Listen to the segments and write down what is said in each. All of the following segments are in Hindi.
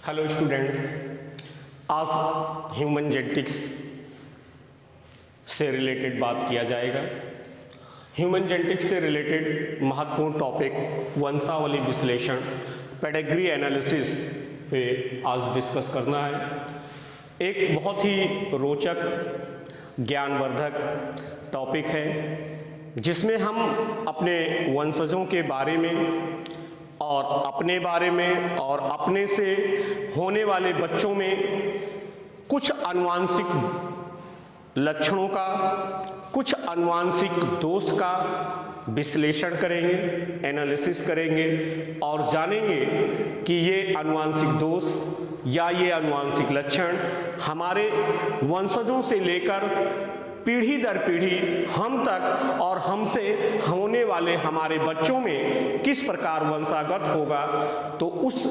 हेलो स्टूडेंट्स, आज ह्यूमन जेनेटिक्स से रिलेटेड बात किया जाएगा। ह्यूमन जेनेटिक्स से रिलेटेड महत्वपूर्ण टॉपिक वंशावली विश्लेषण पेडिग्री एनालिसिस पे आज डिस्कस करना है। एक बहुत ही रोचक ज्ञानवर्धक टॉपिक है जिसमें हम अपने वंशजों के बारे में और अपने बारे में और अपने से होने वाले बच्चों में कुछ आनुवांशिक लक्षणों का, कुछ आनुवांशिक दोष का विश्लेषण करेंगे, एनालिसिस करेंगे और जानेंगे कि ये आनुवांशिक दोष या ये आनुवांशिक लक्षण हमारे वंशजों से लेकर पीढ़ी दर पीढ़ी हम तक और हमसे होने वाले हमारे बच्चों में किस प्रकार वंशागत होगा। तो उस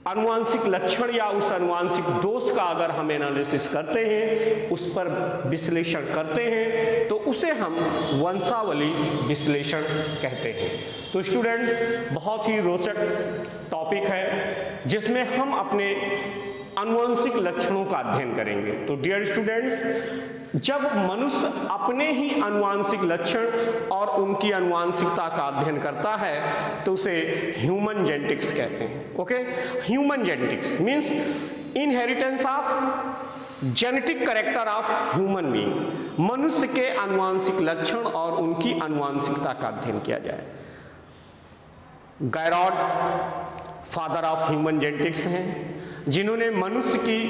आनुवांशिक लक्षण या उस आनुवांशिक दोष का अगर हम एनालिसिस करते हैं, उस पर विश्लेषण करते हैं, तो उसे हम वंशावली विश्लेषण कहते हैं। तो स्टूडेंट्स, बहुत ही रोचक टॉपिक है जिसमें हम अपने आनुवंशिक लक्षणों का अध्ययन करेंगे। तो डियर स्टूडेंट्स, जब मनुष्य अपने ही आनुवंशिक लक्षण और उनकी आनुवंशिकता का अध्ययन करता है तो उसे ह्यूमन जेनेटिक्स कहते हैं। Okay, human genetics means inheritance of genetic character of human being. मनुष्य के आनुवंशिक लक्षण और उनकी आनुवंशिकता का अध्ययन किया जाए। गैरॉड फादर ऑफ ह्यूमन जेनेटिक्स हैं जिन्होंने मनुष्य की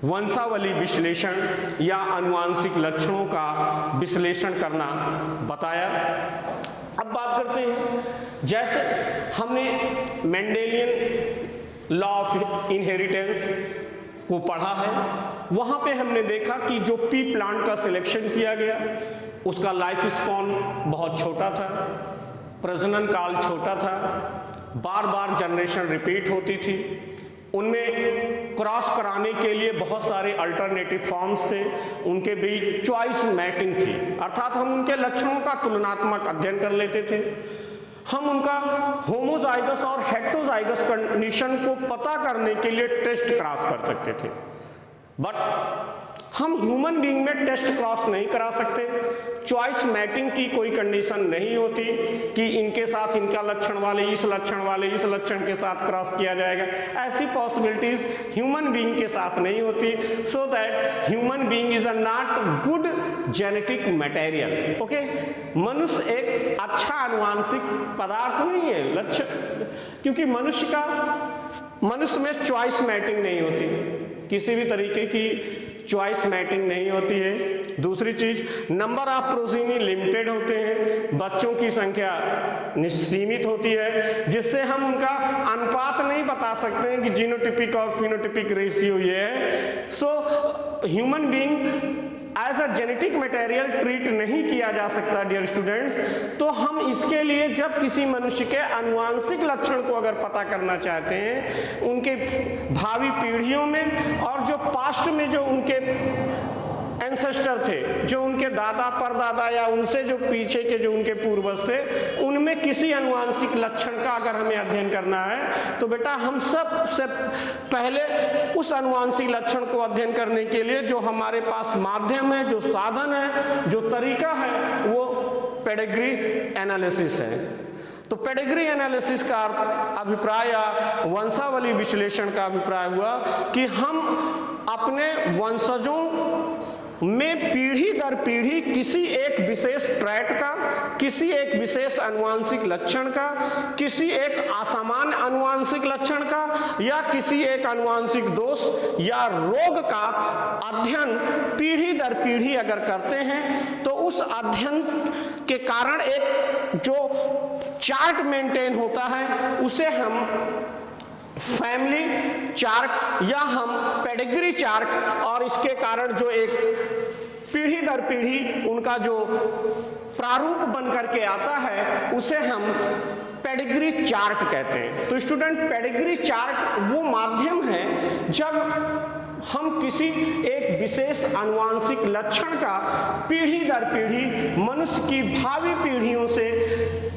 वंशावली विश्लेषण या आनुवंशिक लक्षणों का विश्लेषण करना बताया। अब बात करते हैं, जैसे हमने मेंडेलियन लॉ ऑफ इनहेरिटेंस को पढ़ा है, वहां पे हमने देखा कि जो पी प्लांट का सिलेक्शन किया गया उसका लाइफ स्पॉन बहुत छोटा था, प्रजनन काल छोटा था, बार बार जनरेशन रिपीट होती थी, उनमें क्रॉस कराने के लिए बहुत सारे अल्टरनेटिव फॉर्म्स थे, उनके बीच चॉइस मैटिंग थी, अर्थात हम उनके लक्षणों का तुलनात्मक अध्ययन कर लेते थे। हम उनका होमोजाइगस और हेटेरोजाइगस कंडीशन को पता करने के लिए टेस्ट क्रॉस कर सकते थे, बट हम ह्यूमन बीइंग में टेस्ट क्रॉस नहीं करा सकते। चॉइस मैटिंग की कोई कंडीशन नहीं होती कि इनके साथ इनका लक्षण वाले इस लक्षण के साथ क्रॉस किया जाएगा, ऐसी पॉसिबिलिटीज ह्यूमन बीइंग के साथ नहीं होती। So that human being is a not good genetic material. Okay, मनुष्य एक अच्छा आनुवंशिक पदार्थ नहीं है लक्ष्य, क्योंकि मनुष्य में चॉइस मैटिंग नहीं होती, किसी भी तरीके की चॉइस मैटिंग नहीं होती है। दूसरी चीज, नंबर ऑफ प्रोजीनी लिमिटेड होते हैं, बच्चों की संख्या सीमित होती है, जिससे हम उनका अनुपात नहीं बता सकते हैं कि जीनोटिपिक और फिनोटिपिक रेशियो ये है। So human being as a genetic material treat नहीं किया जा सकता डियर स्टूडेंट्स। तो हम इसके लिए जब किसी मनुष्य के आनुवंशिक लक्षण को अगर पता करना चाहते हैं, उनके भावी पीढ़ियों में और जो पास्ट में जो उनके एंसेस्टर थे, जो उनके दादा परदादा या उनसे जो पीछे के जो उनके पूर्वज थे, उनमें किसी आनुवंशिक लक्षण का अगर हमें अध्ययन करना है तो बेटा हम सबसे पहले उस आनुवंशिक लक्षण को अध्ययन करने के लिए जो हमारे पास माध्यम है, जो साधन है, जो तरीका है, वो पेडिग्री एनालिसिस है। तो पेडिग्री एनालिसिस का अभिप्राय या वंशावली विश्लेषण का अभिप्राय हुआ कि हम अपने वंशजों में पीढ़ी दर पीढ़ी किसी एक विशेष ट्रैट का, किसी एक विशेष आनुवंशिक लक्षण का, किसी एक असामान्य आनुवंशिक लक्षण का या किसी एक आनुवंशिक दोष या रोग का अध्ययन पीढ़ी दर पीढ़ी अगर करते हैं तो उस अध्ययन के कारण एक जो चार्ट मेंटेन होता है उसे हम फैमिली चार्ट या हम पेडिग्री चार्ट, और इसके कारण जो एक पीढ़ी दर पीढ़ी उनका जो प्रारूप बन करके आता है उसे हम पेडिग्री चार्ट कहते हैं। तो स्टूडेंट, पेडिग्री चार्ट वो माध्यम है जब हम किसी एक विशेष आनुवंशिक लक्षण का पीढ़ी दर पीढ़ी मनुष्य की भावी पीढ़ियों से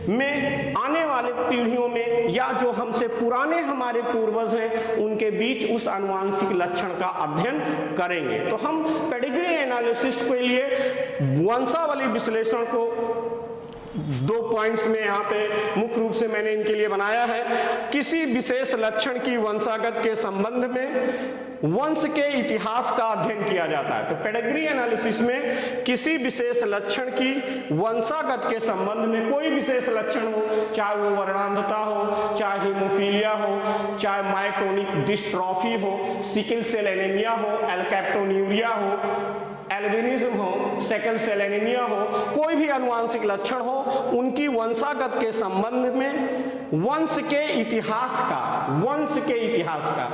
में आने वाले पीढ़ियों में या जो हमसे पुराने हमारे पूर्वज हैं उनके बीच उस आनुवांशिक लक्षण का अध्ययन करेंगे। तो हम पेडिग्री एनालिसिस के लिए वंशावली विश्लेषण को 2 पॉइंट्स में यहाँ पे मुख्य रूप से मैंने इनके लिए बनाया है। किसी विशेष लक्षण की वंशागत के संबंध में वंश के इतिहास का अध्ययन किया जाता है। तो पेडिग्री एनालिसिस में किसी विशेष लक्षण की वंशागत के संबंध में, कोई विशेष लक्षण हो, चाहे वो वर्णांधता हो, चाहे हीमोफीलिया हो, चाहे मायोटोनिक डिस्ट्रॉफी हो, सिकल सेल एनीमिया हो, एल्कैप्टोन्यूरिया हो, एल्बिनिज्म हो, सिकल सेल एनीमिया हो, कोई भी आनुवांशिक लक्षण हो, उनकी वंशागत के संबंध में वंश के इतिहास का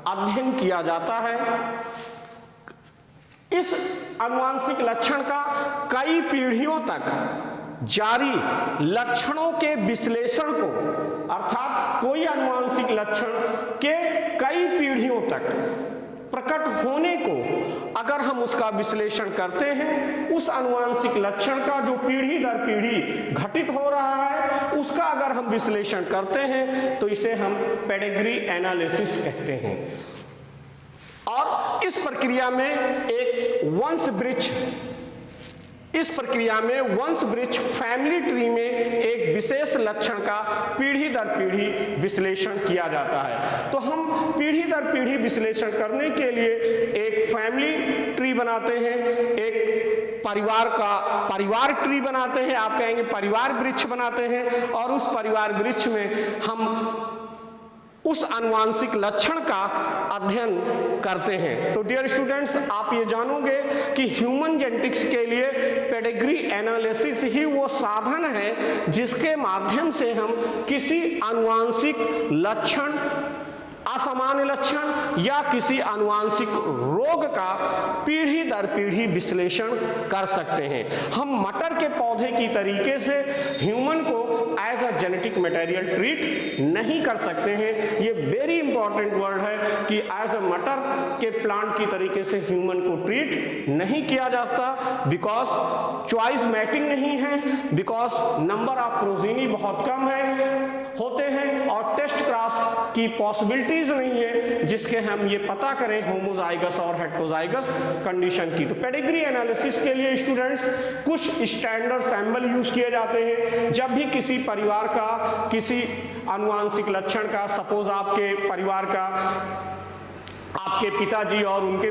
अध्ययन किया जाता है। इस आनुवांशिक लक्षण का कई पीढ़ियों तक जारी लक्षणों के विश्लेषण को, अर्थात कोई आनुवांशिक लक्षण के कई पीढ़ियों तक प्रकट होने को अगर हम उसका विश्लेषण करते हैं, उस आनुवांशिक लक्षण का जो पीढ़ी दर पीढ़ी घटित हो रहा है उसका अगर हम विश्लेषण करते हैं तो इसे हम पेडिग्री एनालिसिस कहते हैं। और इस प्रक्रिया में वंश वृक्ष फैमिली ट्री में एक विशेष लक्षण का पीढ़ी दर पीढ़ी विश्लेषण किया जाता है। तो हम पीढ़ी दर पीढ़ी विश्लेषण करने के लिए एक फैमिली ट्री बनाते हैं, एक परिवार ट्री बनाते हैं, आप कहेंगे परिवार वृक्ष बनाते हैं, और उस परिवार वृक्ष में हम उस आनुवांशिक लक्षण का अध्ययन करते हैं। तो डियर स्टूडेंट्स, आप ये जानोगे कि ह्यूमन जेनेटिक्स के लिए पेडिग्री एनालिसिस ही वो साधन है जिसके माध्यम से हम किसी आनुवांशिक लक्षण, असामान्य लक्षण या किसी आनुवांशिक रोग का पीढ़ी दर पीढ़ी विश्लेषण कर सकते हैं। हम मटर के पौधे की तरीके से ह्यूमन को as a genetic material treat नहीं कर सकते हैं। ये वेरी इंपॉर्टेंट वर्ड है कि एज अ मटर के प्लांट की तरीके से ह्यूमन को ट्रीट नहीं किया जाता, बिकॉज चॉइस मैटिंग नहीं है, बिकॉज नंबर ऑफ प्रोजीनी बहुत कम होते हैं और टेस्ट क्रॉस की पॉसिबिलिटीज नहीं है जिसके हम ये पता करें होमोजाइगस और हेटेरोजाइगस कंडीशन की। तो पेडिग्री एनालिसिस के लिए स्टूडेंट्स कुछ स्टैंडर्ड सैंपल यूज किए जाते हैं। जब भी किसी परिवार का किसी आनुवांशिक लक्षण का, सपोज आपके परिवार का आपके पिताजी और उनके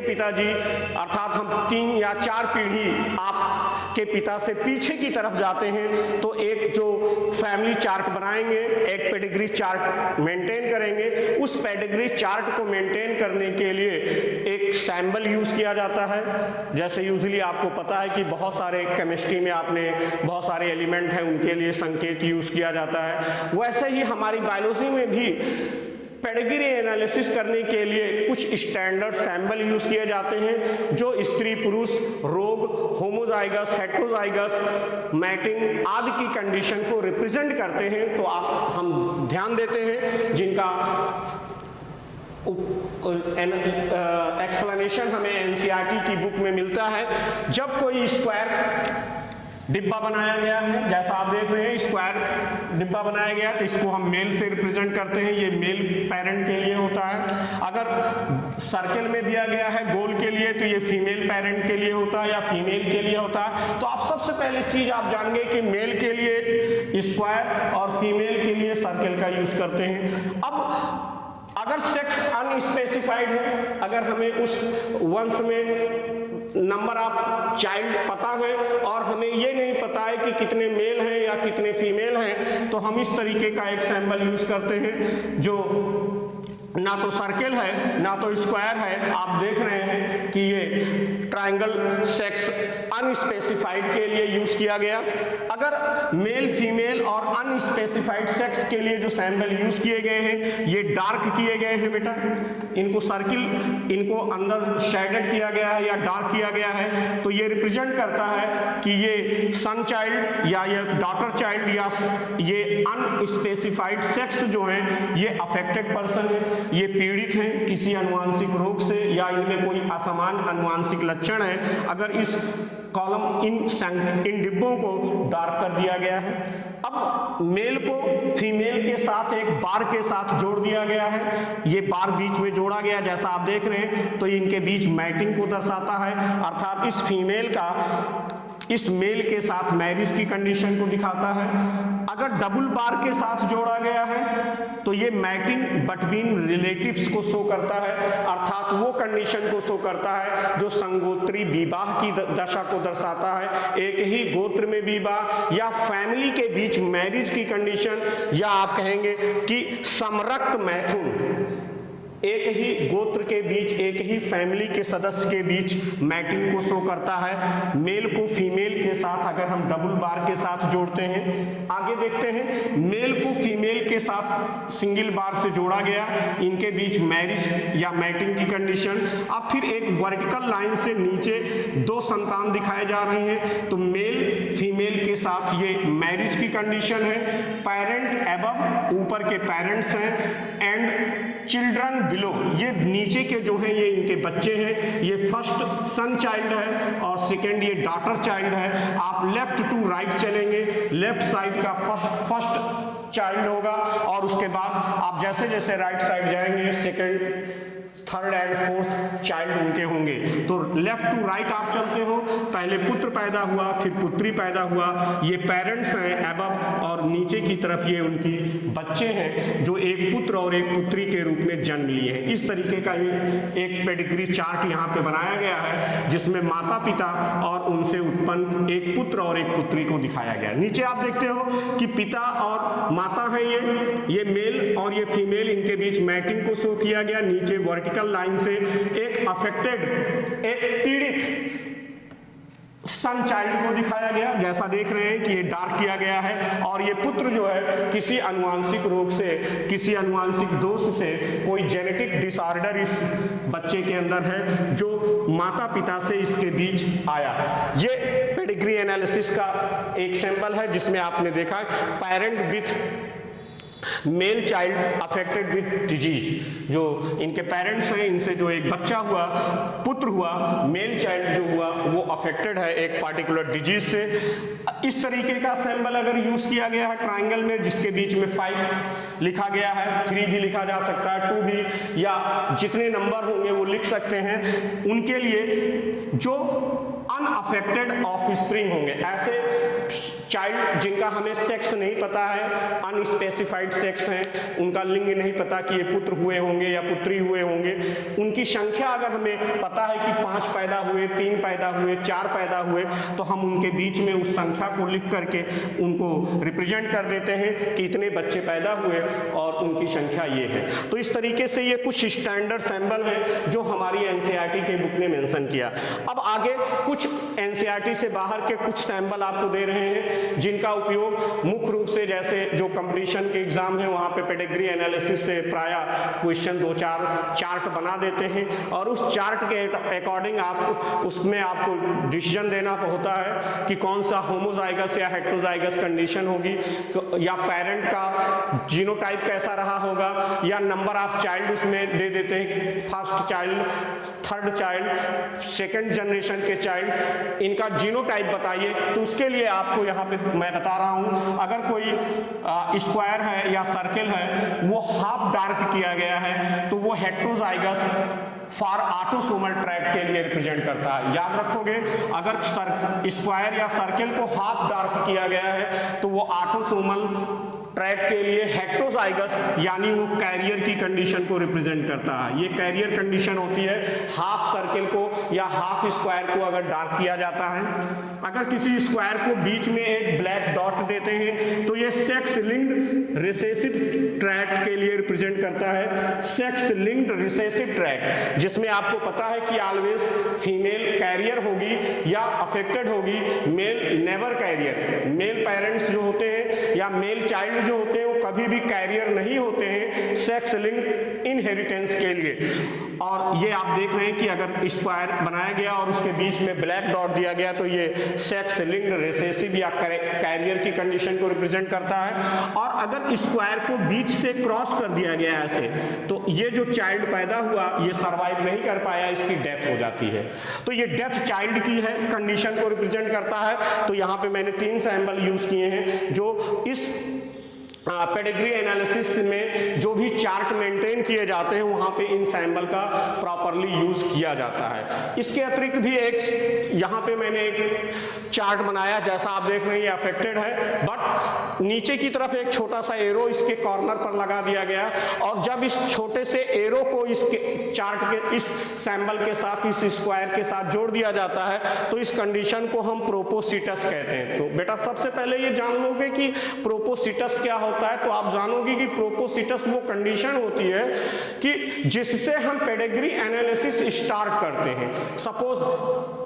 पिताजी अर्थात हम 3 या 4 पीढ़ी आपके पिता से पीछे की तरफ जाते हैं तो एक जो फैमिली चार्ट बनाएंगे, एक पेडिग्री चार्ट मेंटेन करेंगे। उस पेडिग्री चार्ट को मेंटेन करने के लिए एक सैंपल यूज किया जाता है। जैसे यूजुअली आपको पता है कि बहुत सारे केमिस्ट्री में आपने बहुत सारे एलिमेंट हैं, उनके लिए संकेत यूज किया जाता है। वैसे ही हमारी बायोलॉजी में भी पेडिग्री एनालिसिस करने के लिए कुछ स्टैंडर्ड सैंपल यूज किए जाते हैं जो स्त्री पुरुष रोग, होमोजाइगस, हेटेरोजाइगस, मैटिंग आदि की कंडीशन को रिप्रेजेंट करते हैं। तो हम ध्यान देते हैं जिनका एक्सप्लेनेशन हमें एनसीईआरटी की बुक में मिलता है। जब कोई स्क्वायर डिब्बा बनाया गया है, जैसा आप देख रहे हैं स्क्वायर डिब्बा बनाया गया, तो इसको हम मेल से रिप्रेजेंट करते हैं, ये मेल पेरेंट के लिए होता है। अगर सर्कल में दिया गया है गोल के लिए तो ये फीमेल पेरेंट के लिए होता है या फीमेल के लिए होता है। तो आप सबसे पहले चीज आप जानेंगे कि मेल के लिए स्क्वायर और फीमेल के लिए सर्कल का यूज करते हैं। अब अगर सेक्स अनस्पेसिफाइड है, अगर हमें उस वंश में नंबर ऑफ चाइल्ड पता है और हमें ये नहीं पता है कि कितने मेल हैं या कितने फीमेल हैं, तो हम इस तरीके का एक सैंपल यूज करते हैं जो ना तो सर्कल है ना तो स्क्वायर है। आप देख रहे हैं कि ये ट्रायंगल सेक्स अनस्पेसिफाइड के लिए यूज किया गया। अगर मेल फीमेल और अनस्पेसिफाइड सेक्स के लिए जो सैंपल यूज किए गए हैं ये डार्क किए गए हैं बेटा, इनको सर्किल, इनको अंदर शेडेड किया गया है या डार्क किया गया है, तो ये रिप्रेजेंट करता है कि ये सन चाइल्ड या ये डॉटर चाइल्ड या ये अनस्पेसिफाइड सेक्स जो है ये अफेक्टेड पर्सन है, ये पीड़ित हैं किसी अनुवांशिक रोग से या इनमें कोई असमान आनुवंशिक लक्षण है, अगर इस कॉलम इन डिब्बों को डार्क कर दिया गया है। अब मेल को फीमेल के साथ एक बार के साथ जोड़ दिया गया है, ये बार बीच में जोड़ा गया जैसा आप देख रहे हैं, तो इनके बीच मैटिंग को दर्शाता है, अर्थात इस फीमेल का इस मेल के साथ मैरिज की कंडीशन को दिखाता है। अगर डबल बार के साथ जोड़ा गया है तो ये मैटिंग बिटवीन रिलेटिव्स को शो करता है, अर्थात वो कंडीशन को शो करता है जो संगोत्री विवाह की दशा को दर्शाता है, एक ही गोत्र में विवाह या फैमिली के बीच मैरिज की कंडीशन, या आप कहेंगे कि समरक्त मैथुन, एक ही गोत्र के बीच, एक ही फैमिली के सदस्य के बीच मैटिंग को शो करता है। मेल को फीमेल के साथ अगर हम डबल बार के साथ जोड़ते हैं, आगे देखते हैं, मेल को फीमेल के साथ सिंगल बार से जोड़ा गया, इनके बीच मैरिज या मैटिंग की कंडीशन। अब फिर एक वर्टिकल लाइन से नीचे दो संतान दिखाए जा रहे हैं, तो मेल फीमेल के साथ ये मैरिज की कंडीशन है, पेरेंट एबव ऊपर के पेरेंट्स हैं, एंड चिल्ड्रन बिलो ये नीचे के जो हैं ये इनके बच्चे हैं, ये फर्स्ट सन चाइल्ड है और सेकेंड ये डॉटर चाइल्ड है। आप लेफ्ट टू राइट चलेंगे, लेफ्ट साइड का फर्स्ट चाइल्ड होगा और उसके बाद आप जैसे जैसे राइट साइड जाएंगे second, third and fourth child उनके होंगे। तो लेफ्ट टू राइट आप चलते हो, पहले पुत्र पैदा हुआ, फिर पुत्री पैदा हुआ, ये पेरेंट्स हैं एबव, और नीचे की तरफ ये उनकी बच्चे हैं जो एक पुत्र और एक पुत्री के रूप में जन्म लिए हैं। इस तरीके का एक पेडिग्री चार्ट यहाँ पे बनाया गया है जिसमें माता पिता और उनसे उत्पन्न एक पुत्र और एक पुत्री को दिखाया गया। नीचे आप देखते हो कि पिता और माता हैं, ये मेल और ये फीमेल, इनके बीच मैटिंग को शो किया गया। नीचे वर्टिकल लाइन से एक अफेक्टेड, एक पीड़ित सन चाइल्ड को दिखाया गया, जैसा देख रहे हैं कि ये डार्क किया गया है, और ये पुत्र जो है किसी अनुवांशिक रोग से, किसी अनुवांशिक दोष से, कोई जेनेटिक डिसऑर्डर इस बच्चे के अंदर है जो माता पिता से इसके बीच आया है। ये पेडिग्री एनालिसिस का एक सैंपल है जिसमें आपने देखा parent with male child affected with disease, जो इनके पेरेंट्स हैं, इनसे जो एक बच्चा हुआ, पुत्र हुआ, मेल चाइल्ड जो हुआ वो अफेक्टेड है एक पार्टिकुलर डिजीज से। इस तरीके का सैंपल अगर यूज किया गया है ट्राइंगल में जिसके बीच में 5 लिखा गया है, 3 भी लिखा जा सकता है, 2 भी, या जितने नंबर होंगे वो लिख सकते हैं, उनके लिए जो अनअफेक्टेड ऑफस्प्रिंग होंगे, ऐसे चाइल्ड जिनका हमें सेक्स नहीं पता है, अनस्पेसिफाइड सेक्स हैं, उनका लिंग नहीं पता कि ये पुत्र हुए होंगे या पुत्री हुए होंगे, उनकी संख्या अगर हमें पता है कि 5 पैदा हुए, 3 पैदा हुए, 4 पैदा हुए, तो हम उनके बीच में उस संख्या को लिख करके उनको रिप्रेजेंट कर देते हैं कि इतने बच्चे पैदा हुए और उनकी संख्या ये है। तो इस तरीके से ये कुछ स्टैंडर्ड सैंपल हैं जो हमारी एनसीईआरटी के बुक ने मेंशन किया। अब आगे कुछ एनसीईआरटी से बाहर के कुछ सैंपल आपको दे रहे हैं जिनका उपयोग मुख्य रूप से, जैसे जो कंपटीशन के एग्जाम है वहां पे पेडिग्री एनालिसिस से प्राय क्वेश्चन 2-4 चार्ट बना देते हैं और उस चार्ट के अकॉर्डिंग आप उसमें आपको डिसीजन देना होता है कि कौन सा होमोजाइगस या हेटेरोजाइगस कंडीशन होगी, या पेरेंट का जीनोटाइप कैसा रहा होगा, या नंबर ऑफ चाइल्ड उसमें दे देते हैं, first child, third child, second generation के चाइल्ड, इनका जीनोटाइप बताइए। तो उसके लिए आपको यहाँ पे मैं बता रहा हूँ, अगर कोई स्क्वायर है या सर्किल है वो हाफ डार्क किया गया है तो वो हेटेरोजाइगस फॉर ऑटोसोमल ट्रैट के लिए रिप्रेजेंट करता है। याद रखोगे, अगर स्क्वायर या सर्किल को हाफ डार्क किया गया है तो वो ऑटोसोमल ट्रैट के लिए हेटेरोजाइगस यानी वो कैरियर की कंडीशन को रिप्रेजेंट करता है। ये कैरियर कंडीशन होती है हाफ सर्किल को या हाफ स्क्वायर को अगर डार्क किया जाता है। अगर किसी स्क्वायर को बीच में एक ब्लैक डॉट देते हैं तो ये सेक्स लिंक्ड रिसेसिव ट्रैट के लिए रिप्रेजेंट करता है। सेक्स लिंक्ड रिसेसिव ट्रैट जिसमें आपको पता है कि ऑलवेज फीमेल कैरियर होगी या अफेक्टेड होगी, male never carrier. Male parents जो होते हैं या मेल चाइल्ड जो होते हैं वो कभी भी कैरियर नहीं होते हैं सेक्स लिंक इनहेरिटेंस के लिए। और ये आप देख रहे हैं कि अगर स्क्वायर बनाया गया और उसके बीच में ब्लैक डॉट दिया गया तो ये सेक्स लिंक्ड रिसेसिव या कैरियर की कंडीशन को रिप्रेजेंट करता है। और अगर स्क्वायर को बीच से क्रॉस कर दिया गया ऐसे तो ये जो चाइल्ड पैदा हुआ ये सर्वाइव नहीं कर पाया, इसकी डेथ हो जाती है। तो ये डेथ चाइल्ड की है कंडीशन को रिप्रेजेंट करता है। तो यहाँ पे मैंने 3 सैंपल यूज किए हैं जो इस पेडिग्री एनालिसिस में जो भी चार्ट मेंटेन किए जाते हैं वहां पे इन सैंपल का प्रॉपरली यूज किया जाता है। इसके अतिरिक्त भी एक यहाँ पे मैंने एक चार्ट बनाया, जैसा आप देख रहे हैं ये अफेक्टेड है, बट नीचे की तरफ एक छोटा सा एरो इसके कॉर्नर पर लगा दिया गया और जब इस छोटे से एरो को इसके चार्ट के इस सैंपल के साथ इस स्क्वायर के साथ जोड़ दिया जाता है तो इस कंडीशन को हम प्रोपोसिटस कहते हैं। तो बेटा सबसे पहले ये जान लोगे कि प्रोपोसिटस क्या होता है, तो आप जानोगे कि प्रोपोसिटस वो कंडीशन होती है कि जिससे हम पेडिग्री एनालिसिस स्टार्ट करते हैं। सपोज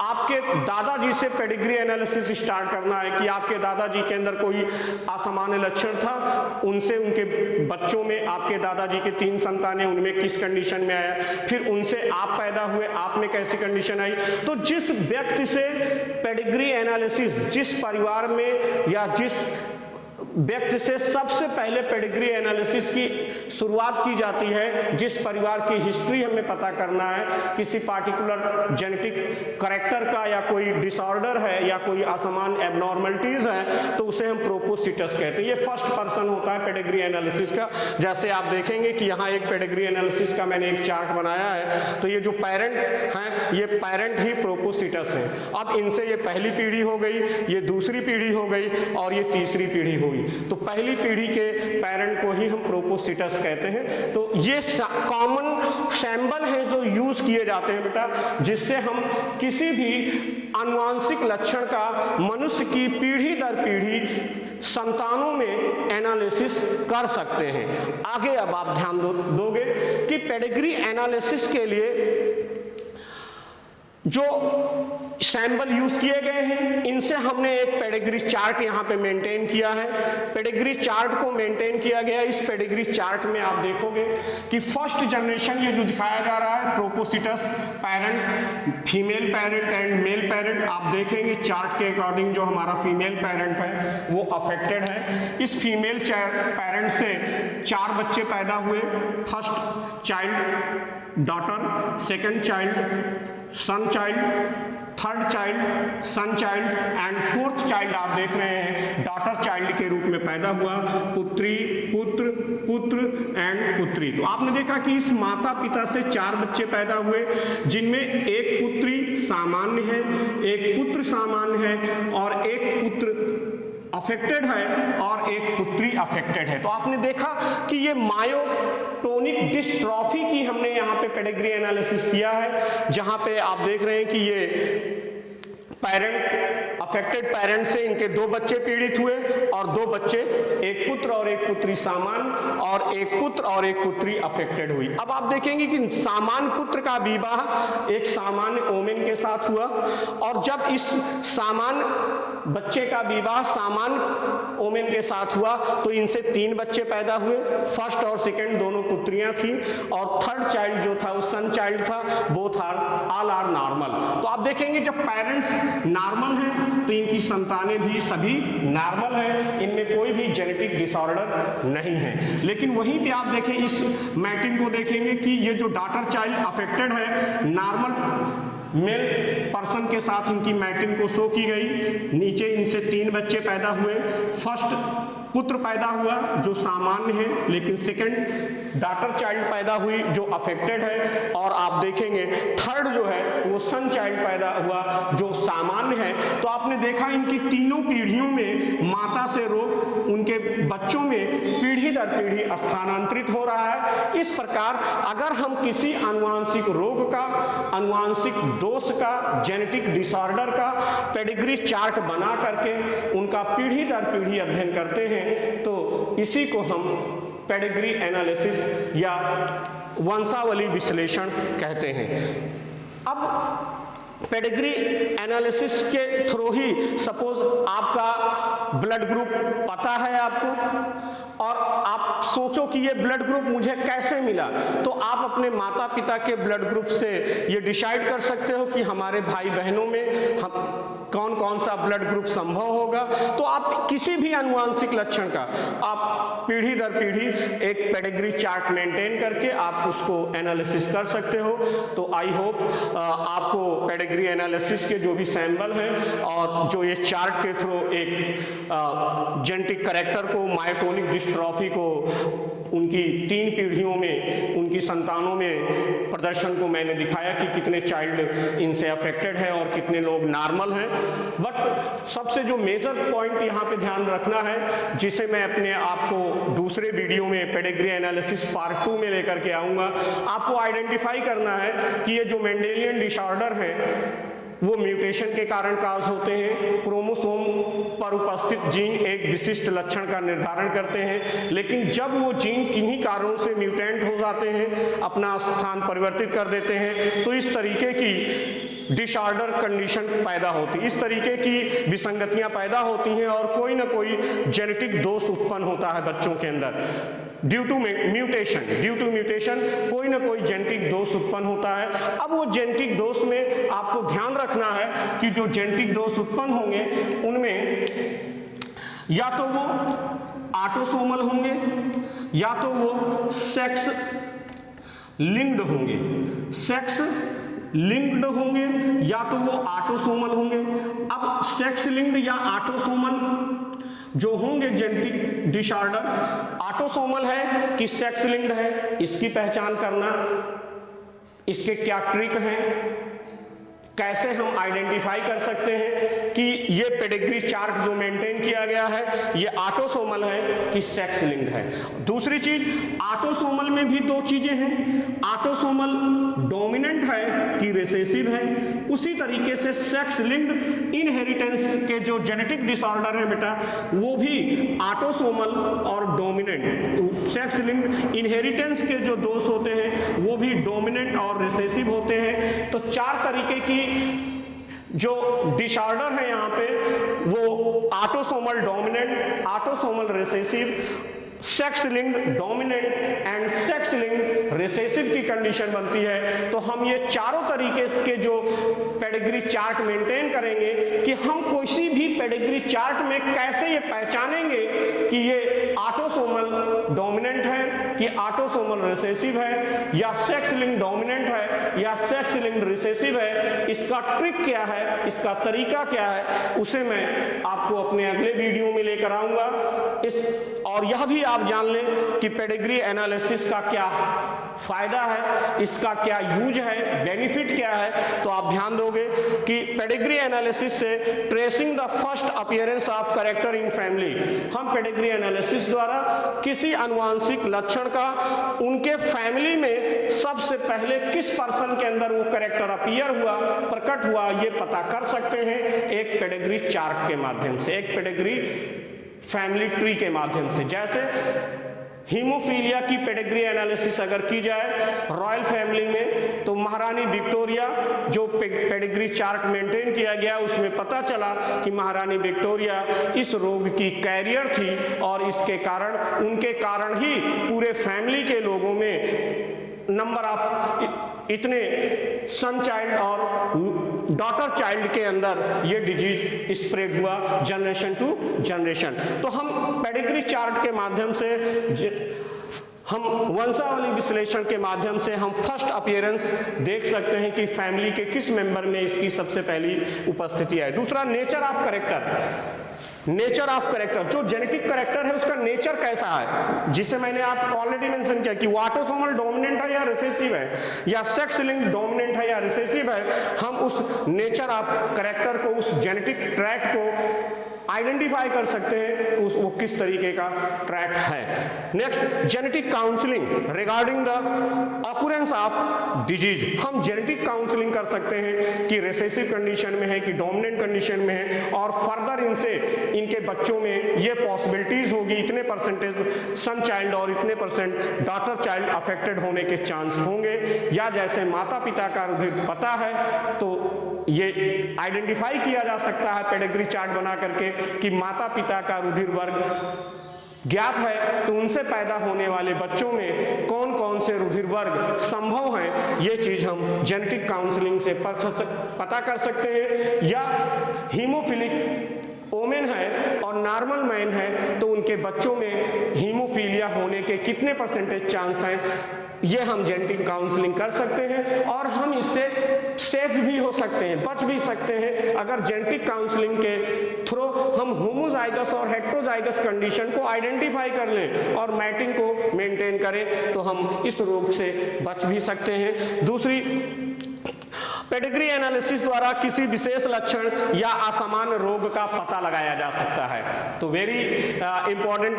आपके दादाजी से पेडिग्री एनालिसिस स्टार्ट करना है कि आपके दादाजी के अंदर कोई असामान्य लक्षण था, उनसे उनके बच्चों में आपके दादाजी के 3 संतानें, उनमें किस कंडीशन में आया, फिर उनसे आप पैदा हुए, आप में कैसी कंडीशन आई। तो जिस व्यक्ति से पेडिग्री एनालिसिस, जिस परिवार में या जिस व्यक्ति से सबसे पहले पेडिग्री एनालिसिस की शुरुआत की जाती है, जिस परिवार की हिस्ट्री हमें पता करना है, किसी पार्टिकुलर जेनेटिक करेक्टर का या कोई डिसऑर्डर है या कोई असामान्य एबनॉर्मलिटीज है, तो उसे हम प्रोपोसिटस कहते हैं। ये फर्स्ट पर्सन होता है पेडिग्री एनालिसिस का। जैसे आप देखेंगे कि यहाँ एक पेडिग्री एनालिसिस का मैंने एक चार्ट बनाया है, तो ये जो पेरेंट हैं ये पेरेंट ही प्रोपोसिटस है। अब इनसे ये पहली पीढ़ी हो गई, ये दूसरी पीढ़ी हो गई और ये तीसरी पीढ़ी होगी। तो पहली पीढ़ी के पेरेंट को ही हम प्रोपोसिटस कहते हैं। तो ये कॉमन सैंपल है जो यूज किए जाते हैं बेटा, जिससे हम किसी भी आनुवांशिक लक्षण का मनुष्य की पीढ़ी दर पीढ़ी संतानों में एनालिसिस कर सकते हैं। आगे अब आप ध्यान दोगे कि पेडिग्री एनालिसिस के लिए जो सैंपल यूज किए गए हैं इनसे हमने एक पेडिग्री चार्ट यहाँ पे मेंटेन किया है। पेडिग्री चार्ट को मेंटेन किया गया। इस पेडिग्री चार्ट में आप देखोगे कि फर्स्ट जनरेशन ये जो दिखाया जा रहा है propositus parent, female parent and male parent, आप देखेंगे चार्ट के अकॉर्डिंग जो हमारा फीमेल पेरेंट है वो अफेक्टेड है। इस फीमेल पेरेंट से 4 बच्चे पैदा हुए। First child daughter, second child son child, third child son child and fourth child आप देख रहे हैं डॉटर चाइल्ड के रूप में पैदा हुआ। पुत्री, पुत्र, पुत्र एंड पुत्री। तो आपने देखा कि इस माता पिता से 4 बच्चे पैदा हुए, जिनमें एक पुत्री सामान्य है, एक पुत्र सामान्य है और एक पुत्र अफेक्टेड है और एक पुत्री अफेक्टेड है। तो आपने देखा कि ये मायोटोनिक डिस्ट्रॉफी की हमने यहाँ पे पेडिग्री एनालिसिस किया है, जहां पे आप देख रहे हैं कि ये पेरेंट, अफेक्टेड पेरेंट से इनके 2 बच्चे पीड़ित हुए और 2 बच्चे, एक पुत्र और एक पुत्री सामान्य और एक पुत्र और एक पुत्री अफेक्टेड हुई। अब आप देखेंगे कि सामान्य पुत्र का विवाह एक सामान्य ओमेन के साथ हुआ और जब इस सामान्य बच्चे का विवाह सामान्य ओमेन के साथ हुआ तो इनसे 3 बच्चे पैदा हुए। फर्स्ट और सेकेंड दोनों पुत्रियां थी और थर्ड चाइल्ड जो था वो सन चाइल्ड था। Both are all are normal. तो आप देखेंगे जब पेरेंट्स नॉर्मल हैं तो इनकी संतानें भी सभी नॉर्मल हैं, इनमें कोई भी जेनेटिक डिसऑर्डर नहीं है। लेकिन वहीं पे आप देखें इस मैटिंग को देखेंगे कि ये जो डॉटर चाइल्ड अफेक्टेड है, नॉर्मल मेल पर्सन के साथ इनकी मैटिंग को शो की गई। नीचे इनसे 3 बच्चे पैदा हुए। फर्स्ट पुत्र पैदा हुआ जो सामान्य है, लेकिन सेकंड डॉटर चाइल्ड पैदा हुई जो अफेक्टेड है और आप देखेंगे थर्ड जो है वो सन चाइल्ड पैदा हुआ जो सामान्य है। तो आपने देखा इनकी तीनों पीढ़ियों में माता से रोग उनके बच्चों में पीढ़ी दर पीढ़ी स्थानांतरित हो रहा है। इस प्रकार अगर हम किसी आनुवांशिक रोग का, आनुवांशिक दोष का, जेनेटिक डिसऑर्डर का पेडिग्री चार्ट बना करके उनका पीढ़ी दर पीढ़ी अध्ययन करते हैं तो इसी को हम पेडिग्री एनालिसिस या वंशावली विश्लेषण कहते हैं। अब पेडिग्री एनालिसिस के थ्रू ही सपोज आपका ब्लड ग्रुप पता है आपको, और आप सोचो कि ये ब्लड ग्रुप मुझे कैसे मिला, तो आप अपने माता पिता के ब्लड ग्रुप से ये डिसाइड कर सकते हो कि हमारे भाई बहनों में कौन कौन सा ब्लड ग्रुप संभव होगा। तो आप किसी भी अनुवांशिक लक्षण का आप पीढ़ी दर पीढ़ी एक पेडिग्री चार्ट मेंटेन करके आप उसको एनालिसिस कर सकते हो। तो आई होप आपको पेडिग्री एनालिसिस के जो भी सैंपल हैं और जो ये चार्ट के थ्रू एक जेनेटिक करेक्टर को, मायोटोनिक डिस्ट्रॉफी को उनकी 3 पीढ़ियों में उनकी संतानों में प्रदर्शन को मैंने दिखाया कि कितने चाइल्ड इनसे अफेक्टेड हैं और कितने लोग नॉर्मल हैं। बट सबसे जो मेजर पॉइंट यहाँ पे ध्यान रखना है, जिसे मैं अपने आपको दूसरे वीडियो में पेडिग्री एनालिसिस पार्ट 2 में लेकर के आऊँगा, आपको आइडेंटिफाई करना है कि ये जो मेंडेलियन डिसऑर्डर है वो म्यूटेशन के कारण काज होते हैं। क्रोमोसोम पर उपस्थित जीन एक विशिष्ट लक्षण का निर्धारण करते हैं, लेकिन जब वो जीन किन्हीं कारणों से म्यूटेंट हो जाते हैं, अपना स्थान परिवर्तित कर देते हैं, तो इस तरीके की डिसऑर्डर कंडीशन पैदा होती है, इस तरीके की विसंगतियां पैदा होती हैं और कोई ना कोई जेनेटिक दोष उत्पन्न होता है बच्चों के अंदर। ड्यू टू म्यूटेशन कोई ना कोई जेनेटिक दोष उत्पन्न होता है। अब वो जेनेटिक दोष में आपको ध्यान रखना है कि जो जेनेटिक दोष उत्पन्न होंगे उनमें या तो वो ऑटोसोमल होंगे या तो वो सेक्स लिंक्ड होंगे या तो वो ऑटोसोमल होंगे। अब सेक्स लिंक्ड या ऑटोसोमल जो होंगे जेनेटिक डिसऑर्डर, ऑटोसोमल है कि सेक्स लिंक्ड है, इसकी पहचान करना, इसके क्या ट्रिक हैं, कैसे हम आइडेंटिफाई कर सकते हैं कि ये पेडिग्री चार्ट जो मेंटेन किया गया है ये ऑटोसोमल है कि सेक्स लिंक्ड है। दूसरी चीज, ऑटोसोमल में भी 2 चीजें हैं, ऑटोसोमल डोमिनेंट है कि रिसेसिव है। उसी तरीके से सेक्स लिंक्ड इनहेरिटेंस के जो जेनेटिक डिसऑर्डर है बेटा, वो भी ऑटोसोमल और डोमिनेंट। सेक्स लिंक्ड इनहेरिटेंस के जो दोष होते हैं वो भी डोमिनेंट और रिसेसिव होते हैं। तो 4 तरीके की जो डिसऑर्डर है यहाँ पे वो autosomal dominant, autosomal recessive, sex linked dominant and sex linked recessive की कंडीशन बनती है। तो हम ये चारों तरीके के जो पेडिग्री चार्ट मेंटेन करेंगे कि हम किसी भी पेडिग्री चार्ट में कैसे ये पहचानेंगे कि ये ऑटोसोमल डोमिनेंट है कि ऑटोसोमल रिसेसिव है या सेक्स लिंक्ड डोमिनेंट है या सेक्स लिंक्ड रिसेसिव है। इसका ट्रिक क्या है, इसका तरीका क्या है, उसे मैं आपको अपने अगले वीडियो में लेकर आऊंगा। और यह भी आप जान लें कि पेडिग्री एनालिसिस का क्या फायदा है, इसका क्या यूज है, बेनिफिट क्या है। तो आप ध्यान दोगे कि पेडिग्री एनालिसिस से tracing the first appearance of character in family, हम पेडिग्री एनालिसिस द्वारा किसी अनुवांशिक लक्षण का उनके फैमिली में सबसे पहले किस पर्सन के अंदर वो कैरेक्टर अपीयर हुआ, प्रकट हुआ, ये पता कर सकते हैं एक पेडिग्री चार्ट के माध्यम से, एक पेडिग्री फैमिली ट्री के माध्यम से। जैसे हीमोफीलिया की पेडिग्री एनालिसिस अगर की जाए रॉयल फैमिली में, तो महारानी विक्टोरिया जो पेडिग्री चार्ट मेंटेन किया गया उसमें पता चला कि महारानी विक्टोरिया इस रोग की कैरियर थी और इसके कारण, उनके कारण ही पूरे फैमिली के लोगों में नंबर ऑफ इतने सन चाइल्ड और डॉटर चाइल्ड के अंदर ये डिजीज स्प्रेड हुआ जनरेशन टू जनरेशन। तो हम पेडिग्री चार्ट के माध्यम से, हम वंशावली विश्लेषण के माध्यम से हम फर्स्ट अपीयरेंस देख सकते हैं कि फैमिली के किस मेंबर में इसकी सबसे पहली उपस्थिति है। दूसरा, nature of character, nature of character, जो जेनेटिक कैरेक्टर है उसका नेचर कैसा है, जिसे मैंने आपको ऑलरेडी मेंशन किया कि वो ऑटोसोमल डोमिनेंट है या रिसेसिव है या सेक्स लिंक्ड डोमिनेंट है या रिसेसिव है। हम उस नेचर ऑफ कैरेक्टर को, उस जेनेटिक ट्रैक को आइडेंटिफाई कर सकते हैं कि वो किस तरीके का ट्रैक है। Next, genetic counselling regarding the occurrence of disease, हम जेनेटिक काउंसलिंग कर सकते हैं कि रिसेसिव कंडीशन में है कि डोमिनेंट कंडीशन में है, और फर्दर इनसे इनके बच्चों में ये पॉसिबिलिटीज होगी, इतने परसेंटेज सन चाइल्ड और इतने परसेंट डॉटर चाइल्ड अफेक्टेड होने के चांस होंगे। या जैसे माता पिता का रुधिर पता है तो ये आइडेंटिफाई किया जा सकता है पेडिग्री चार्ट बना करके कि माता पिता का रुधिर वर्ग ज्ञात है तो उनसे पैदा होने वाले बच्चों में कौन कौन से रुधिर वर्ग संभव हैं, ये चीज हम जेनेटिक काउंसलिंग से पता कर सकते हैं। या हीमोफिलिक वोमेन है और नॉर्मल मैन है तो उनके बच्चों में हीमोफीलिया होने के कितने परसेंटेज चांस हैं, ये हम जेनेटिक काउंसलिंग कर सकते हैं और हम इससे सेफ भी हो सकते हैं, बच भी सकते हैं अगर जेनेटिक काउंसलिंग के थ्रू हम होमोजाइगस और हेटेरोजाइगस कंडीशन को आइडेंटिफाई कर लें और मैटिंग को मेंटेन करें तो हम इस रोग से बच भी सकते हैं। दूसरी, पेडिग्री एनालिसिस द्वारा किसी विशेष लक्षण या असामान्य रोग का पता लगाया जा सकता है। तो वेरी इंपॉर्टेंट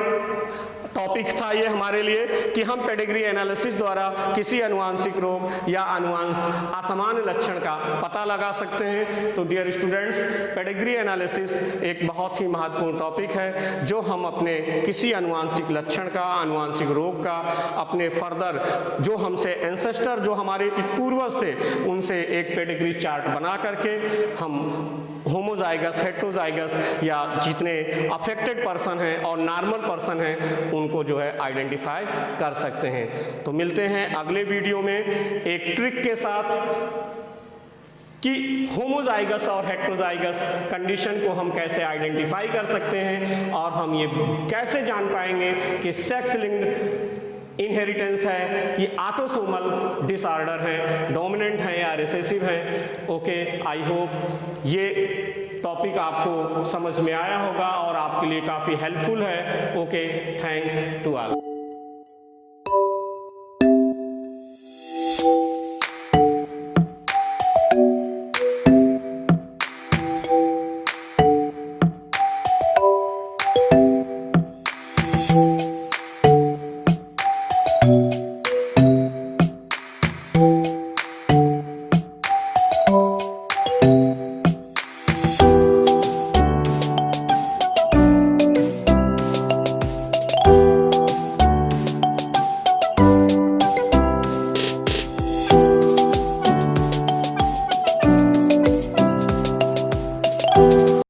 टॉपिक था ये हमारे लिए कि हम पेडिग्री एनालिसिस द्वारा किसी अनुवांशिक रोग या असामान्य लक्षण का पता लगा सकते हैं। तो डियर स्टूडेंट्स, पेडिग्री एनालिसिस एक बहुत ही महत्वपूर्ण टॉपिक है जो हम अपने किसी अनुवांशिक लक्षण का, अनुवांशिक रोग का, अपने फर्दर जो हमसे एंसेस्टर, जो हमारे पूर्वज थे, उनसे एक पेडिग्री चार्ट बना करके हम होमोजाइगस, हेटेरोजाइगस या जितने अफेक्टेड पर्सन हैं और नॉर्मल पर्सन हैं उनको जो है आइडेंटिफाई कर सकते हैं। तो मिलते हैं अगले वीडियो में एक ट्रिक के साथ कि होमोजाइगस और हेटेरोजाइगस कंडीशन को हम कैसे आइडेंटिफाई कर सकते हैं और हम ये कैसे जान पाएंगे कि सेक्स लिंक्ड इनहेरिटेंस है कि ऑटोसोमल डिसऑर्डर है, डोमिनेंट है या रिसेसिव है। ओके, आई होप ये टॉपिक आपको समझ में आया होगा और आपके लिए काफ़ी हेल्पफुल है। Okay, thanks to all.